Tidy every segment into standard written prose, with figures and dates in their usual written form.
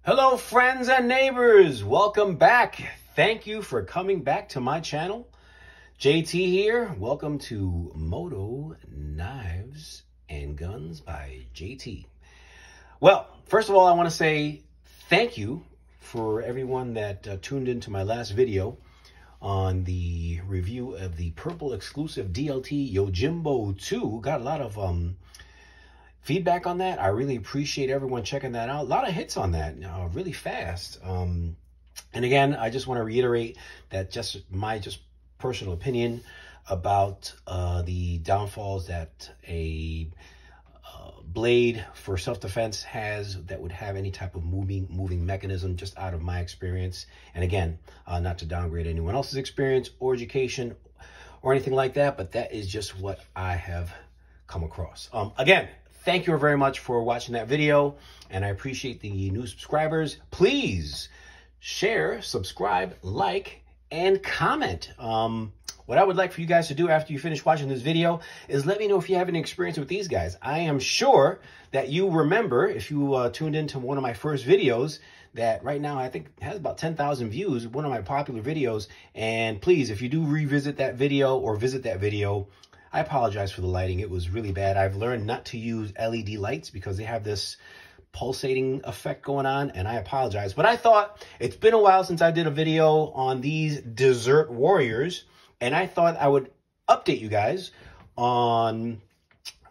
Hello, friends and neighbors. Welcome back. Thank you for coming back to my channel. JT here. Welcome to Moto Knives and Guns by JT. Well, first of all, I want to say thank you for everyone that tuned into my last video on the review of the Purple exclusive DLT Yojimbo 2. Got a lot of feedback on that. I really appreciate everyone checking that out. A lot of hits on that, really fast. And again, I just want to reiterate that just my personal opinion about the downfalls that a blade for self-defense has that would have any type of moving mechanism, just out of my experience. And again, not to downgrade anyone else's experience or education or anything like that, but that is just what I have come across. Again, thank you very much for watching that video, and I appreciate the new subscribers. Please share, subscribe, like, and comment. What I would like for you guys to do after you finish watching this video is let me know if you have any experience with these guys. I am sure that you remember, if you tuned into one of my first videos, that right now I think has about 10,000 views, one of my popular videos. And please, if you do revisit that video or visit that video, I apologize for the lighting. It was really bad. I've learned not to use LED lights because they have this pulsating effect going on, and I apologize. But I thought it's been a while since I did a video on these Dessert Warriors, and I thought I would update you guys on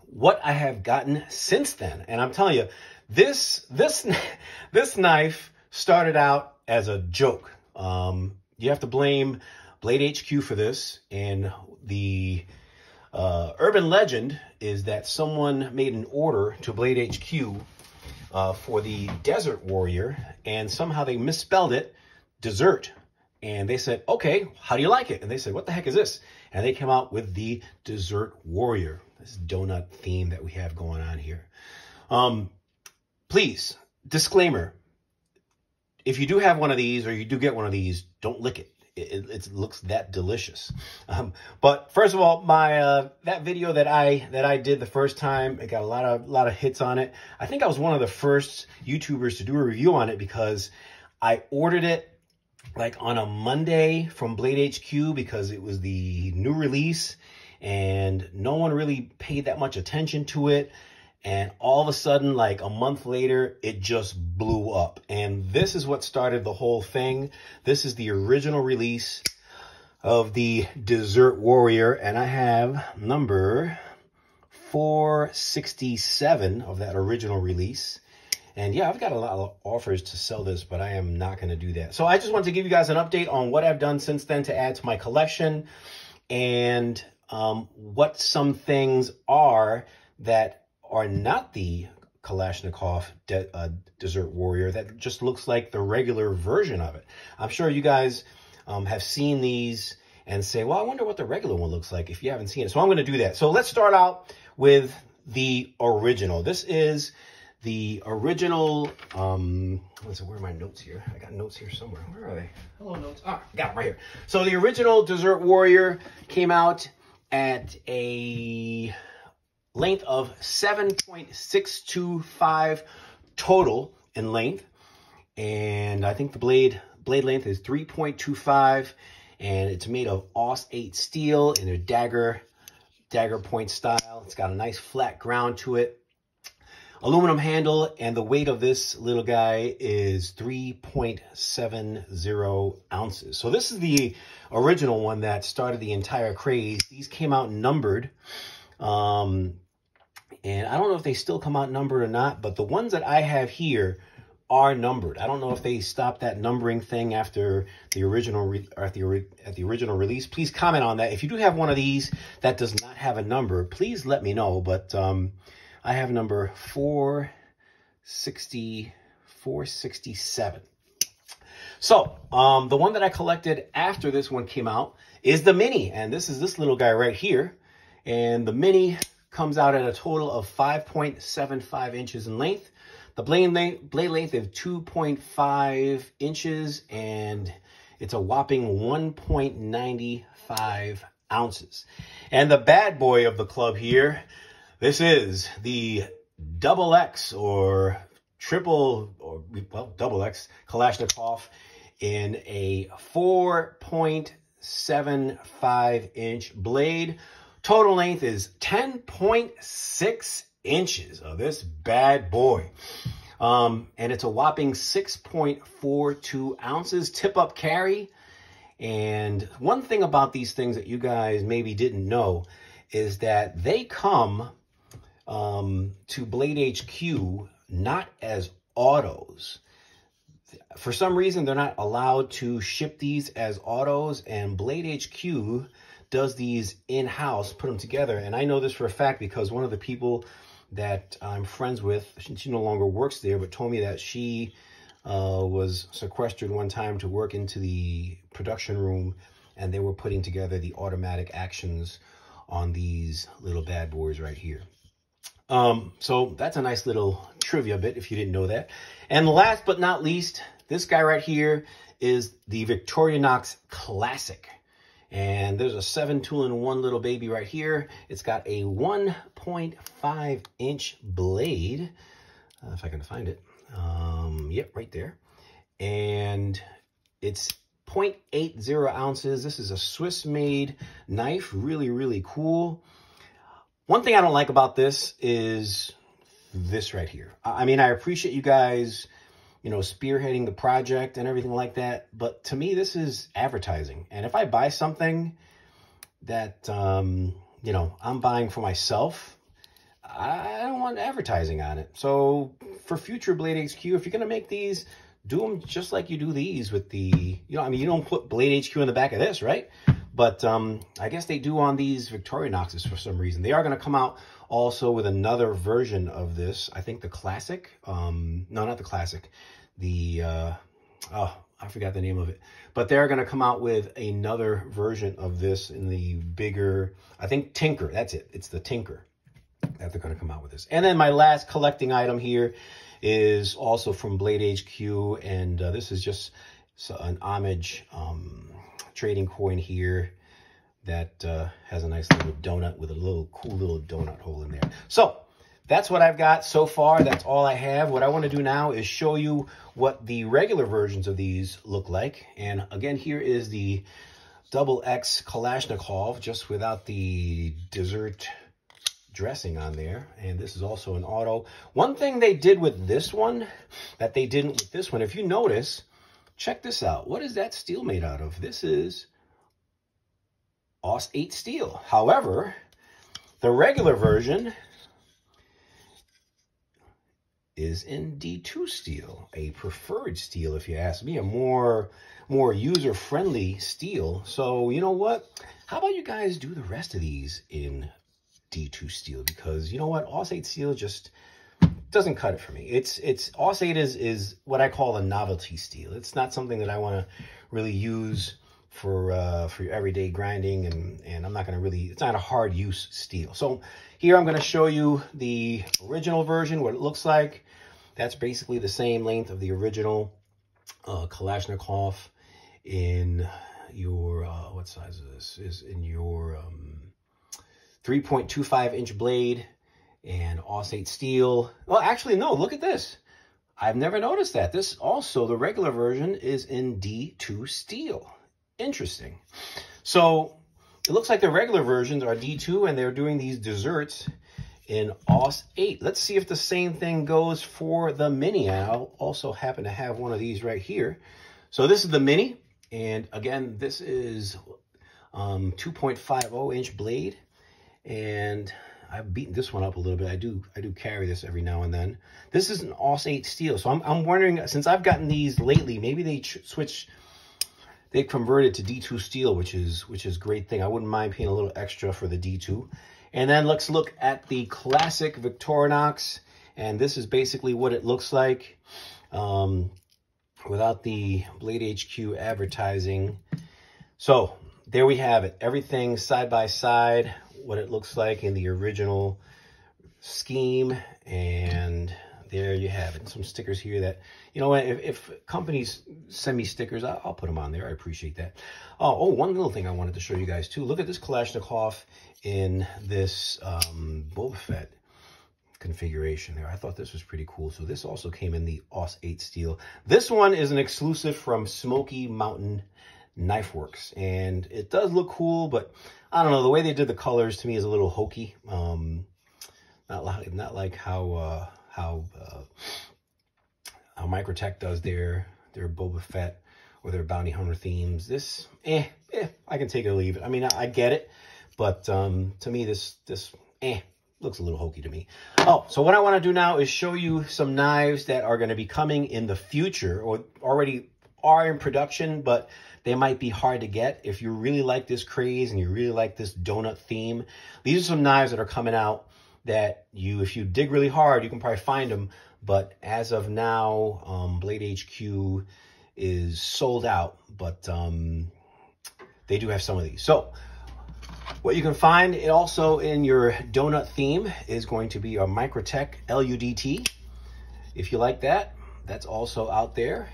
what I have gotten since then. And I'm telling you, this knife started out as a joke. You have to blame Blade HQ for this, and the urban legend is that someone made an order to Blade HQ for the Desert Warrior, and somehow they misspelled it, dessert. And they said, okay, how do you like it? And they said, what the heck is this? And they came out with the Dessert Warrior, this donut theme that we have going on here. Please, disclaimer, if you do have one of these, or you do get one of these, don't lick it. It looks that delicious. But first of all, my that video that I did the first time, it got a lot of hits on it. I think I was one of the first YouTubers to do a review on it because I ordered it like on a Monday from Blade HQ because it was the new release and no one really paid that much attention to it. And all of a sudden, like a month later, it just blew up. And this is what started the whole thing. This is the original release of the Dessert Warrior. And I have number 467 of that original release. And yeah, I've got a lot of offers to sell this, but I am not going to do that. So I just wanted to give you guys an update on what I've done since then to add to my collection, and what some things are that are not the Kalashnakov Dessert Warrior, that just looks like the regular version of it. I'm sure you guys have seen these and say, well, I wonder what the regular one looks like if you haven't seen it. So I'm going to do that. So let's start out with the original. This is the original, where are my notes here? I got notes here somewhere. Where are they? Hello, notes. Ah, got them right here. So the original Dessert Warrior came out at a length of 7.625 total in length. And I think the blade length is 3.25, and it's made of Aus 8 steel in a dagger point style. It's got a nice flat ground to it. Aluminum handle, and the weight of this little guy is 3.70 ounces. So this is the original one that started the entire craze. These came out numbered. And I don't know if they still come out numbered or not, but the ones that I have here are numbered. I don't know if they stopped that numbering thing after the original at the original release. Please comment on that. If you do have one of these that does not have a number, please let me know. But I have number 467. So the one that I collected after this one came out is the Mini, and this is this little guy right here. And the Mini comes out at a total of 5.75 inches in length. The blade length is 2.5 inches, and it's a whopping 1.95 ounces. And the bad boy of the club here, this is the XX or triple or well, double X Kalashnakov in a 4.75-inch blade. Total length is 10.6 inches of this bad boy. And it's a whopping 6.42 ounces tip-up carry. And one thing about these things that you guys maybe didn't know is that they come to Blade HQ not as autos. For some reason, they're not allowed to ship these as autos, and Blade HQ does these in-house, put them together. And I know this for a fact because one of the people that I'm friends with, she no longer works there, but told me that she was sequestered one time to work into the production room, and they were putting together the automatic actions on these little bad boys right here. So that's a nice little trivia bit if you didn't know that. And last but not least, this guy right here is the Victorinox Classic. And there's a 7-tool-in-1 little baby right here. It's got a 1.5-inch blade, if I can find it. Yep, right there. And it's 0.80 ounces. This is a Swiss-made knife. Really, really cool. One thing I don't like about this is this right here. I mean, I appreciate you guys, you know, spearheading the project and everything like that. But to me, this is advertising. And if I buy something that, you know, I'm buying for myself, I don't want advertising on it. So for future Blade HQ, if you're going to make these, do them just like you do these with the, you know, I mean, you don't put Blade HQ in the back of this, right? But I guess they do on these Victorinoxes for some reason. They are going to come out also with another version of this. I think the Classic. No, not the Classic. The, oh, I forgot the name of it. But they're going to come out with another version of this in the bigger, I think Tinker. That's it. It's the Tinker that they're going to come out with this. And then my last collecting item here is also from Blade HQ. And this is just an homage trading coin here that has a nice little donut with a little cool little donut hole in there. So that's what I've got so far. That's all I have. What I want to do now is show you what the regular versions of these look like. And again, here is the double X Kalashnakov, just without the dessert dressing on there. And this is also an auto. One thing they did with this one that they didn't with this one, if you notice, check this out. What is that steel made out of? This is Aus 8 steel. However, the regular version is in D2 steel, a preferred steel, if you ask me, a more user-friendly steel. So, you know what? How about you guys do the rest of these in D2 steel? Because, you know what? Aus 8 steel just doesn't cut it for me. Aus 8 is what I call a novelty steel. It's not something that I want to really use for your everyday grinding, and I'm not going to really, it's not a hard use steel. So here I'm going to show you the original version, what it looks like. That's basically the same length of the original Kalashnikov in your, what size is this? Is in your 3.25-inch blade and Aus 8 steel. Well, actually, no, look at this. I've never noticed that. This also, the regular version, is in D2 steel. Interesting. So it looks like the regular versions are D2, and they're doing these desserts in Aus 8. Let's see if the same thing goes for the Mini. I also happen to have one of these right here. So this is the Mini, and again, this is 2.50-inch blade, and I've beaten this one up a little bit. I do carry this every now and then. This is an Aus 8 steel, so I'm wondering, since I've gotten these lately, maybe they converted to D2 steel, which is a great thing. I wouldn't mind paying a little extra for the D2. And then let's look at the classic Victorinox, and this is basically what it looks like without the Blade HQ advertising. So there we have it. Everything side by side, what it looks like in the original scheme, and there you have it. Some stickers here that, you know what, if companies send me stickers, I'll put them on there. I appreciate that. Oh, one little thing I wanted to show you guys too. Look at this Kalashnikov in this Boba Fett configuration there. I thought this was pretty cool. So this also came in the AUS 8 steel. This one is an exclusive from Smoky Mountain Knife Works, and it does look cool, but I don't know, the way they did the colors to me is a little hokey. Not like how Microtech does their Boba Fett or their Bounty Hunter themes. This, I can take it or leave it. I mean, I get it, but to me, this looks a little hokey to me. Oh, so what I want to do now is show you some knives that are going to be coming in the future, or already are in production, but they might be hard to get. If you really like this craze and you really like this donut theme, these are some knives that are coming out that if you dig really hard, you can probably find them. But as of now, Blade HQ is sold out, but they do have some of these. So what you can find also in your donut theme is going to be a Microtech LUDT. If you like that, that's also out there.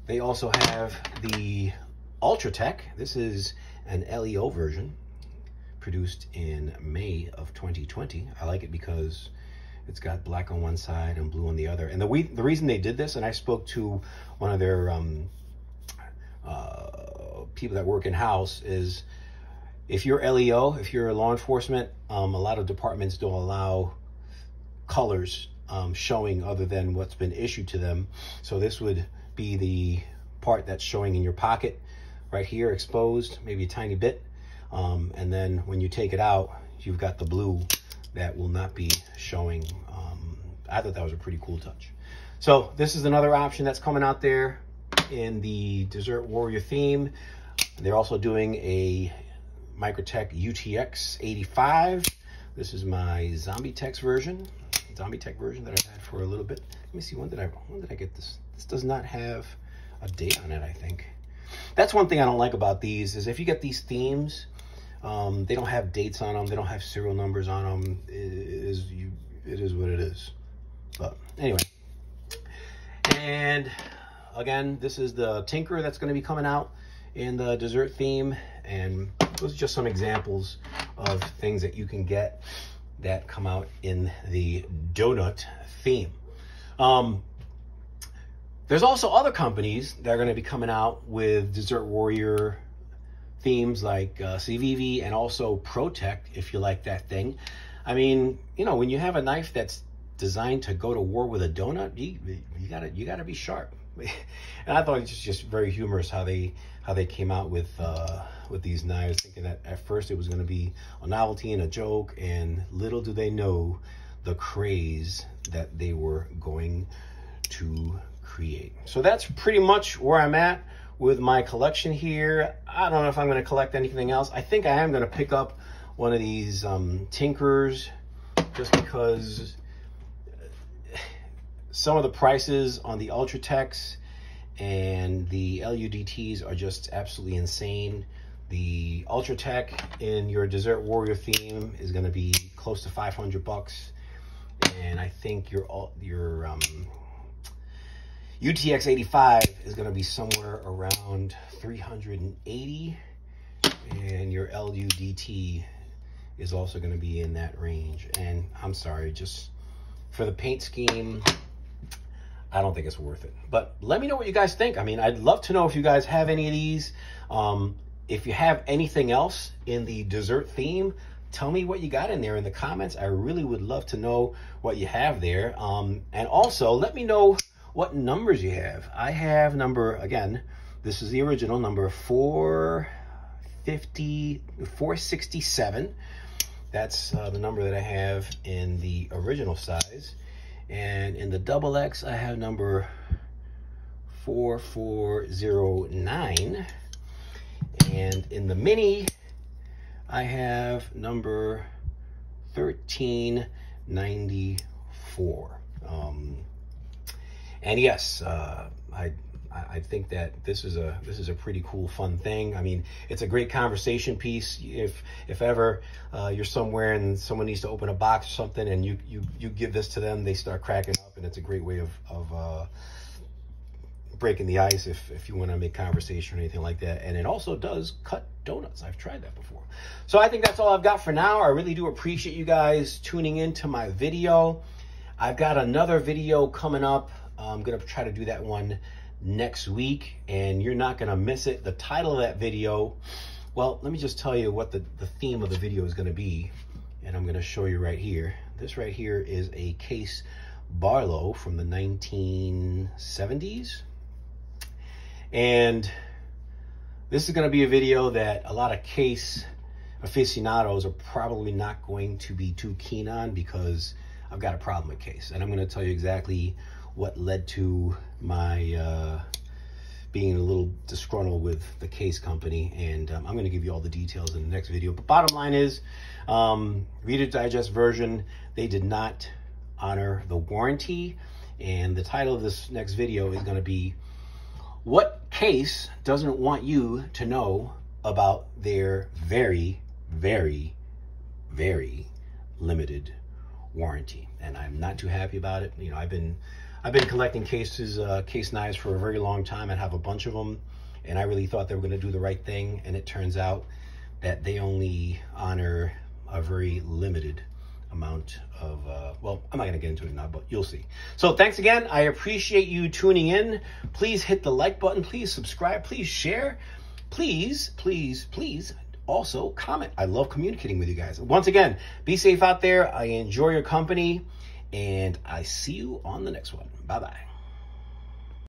They also have the Ultratech. This is an LEO version produced in May of 2020. I like it because it's got black on one side and blue on the other. And the reason they did this, and I spoke to one of their people that work in-house, is if you're LEO, if you're law enforcement, a lot of departments don't allow colors showing other than what's been issued to them. So this would be the part that's showing in your pocket right here, exposed, maybe a tiny bit. And then when you take it out, you've got the blue that will not be showing. I thought that was a pretty cool touch. So this is another option that's coming out there in the Dessert Warrior theme. They're also doing a Microtech UTX 85. This is my Zombie Tech version that I've had for a little bit. Let me see, when did I get this? This does not have a date on it, I think. That's one thing I don't like about these, is if you get these themes, they don't have dates on them, they don't have serial numbers on them. It is what it is. But anyway, and again, this is the Tinker that's going to be coming out in the dessert theme, and those are just some examples of things that you can get that come out in the donut theme. There's also other companies that are going to be coming out with Dessert Warrior themes, like CVV and also ProTech, if you like that thing. I mean, you know, when you have a knife that's designed to go to war with a donut, you gotta be sharp. And I thought it's just very humorous how they came out with these knives, thinking that at first it was going to be a novelty and a joke, and little do they know the craze that they were going to create. So that's pretty much where I'm at with my collection here. I don't know if I'm going to collect anything else. I think I am going to pick up one of these Tinkers, just because some of the prices on the Ultratechs and the LUDTs are just absolutely insane. The Ultratech in your Dessert Warrior theme is going to be close to 500 bucks, and I think your UTX 85 is going to be somewhere around 380, and your LUDT is also going to be in that range. And I'm sorry, just for the paint scheme, I don't think it's worth it. But let me know what you guys think. I mean, I'd love to know if you guys have any of these. If you have anything else in the dessert theme, tell me what you got in there in the comments. I really would love to know what you have there. And also, let me know what numbers you have. I have number, again, this is the original, number 467. That's the number that I have in the original size. And in the XX, I have number 4409. And in the mini, I have number 1394. And yes, I think that this is a pretty cool, fun thing. I mean, it's a great conversation piece. If ever you're somewhere and someone needs to open a box or something, and you give this to them, they start cracking up, and it's a great way of breaking the ice if you want to make conversation or anything like that. And it also does cut donuts. I've tried that before. So I think that's all I've got for now. I really do appreciate you guys tuning into my video. I've got another video coming up. I'm going to try to do that one next week, and you're not going to miss it. The title of that video, well, let me just tell you what the theme of the video is going to be, and I'm going to show you right here. This right here is a Case Barlow from the 1970s, and this is going to be a video that a lot of case aficionados are probably not going to be too keen on, because I've got a problem with case, and I'm going to tell you exactly what led to my being a little disgruntled with the case company, and I'm going to give you all the details in the next video. But bottom line is, Reader's Digest version, they did not honor the warranty, and the title of this next video is going to be what case doesn't want you to know about their very, very, very limited warranty. And I'm not too happy about it. You know, I've been collecting cases, case knives for a very long time. I have a bunch of them, and I really thought they were going to do the right thing, and it turns out that they only honor a very limited amount of, well, I'm not going to get into it now, but you'll see. So thanks again. I appreciate you tuning in. Please hit the like button. Please subscribe. Please share. Please, please, please also comment. I love communicating with you guys. Once again, be safe out there. I enjoy your company, and I see you on the next one. Bye-bye.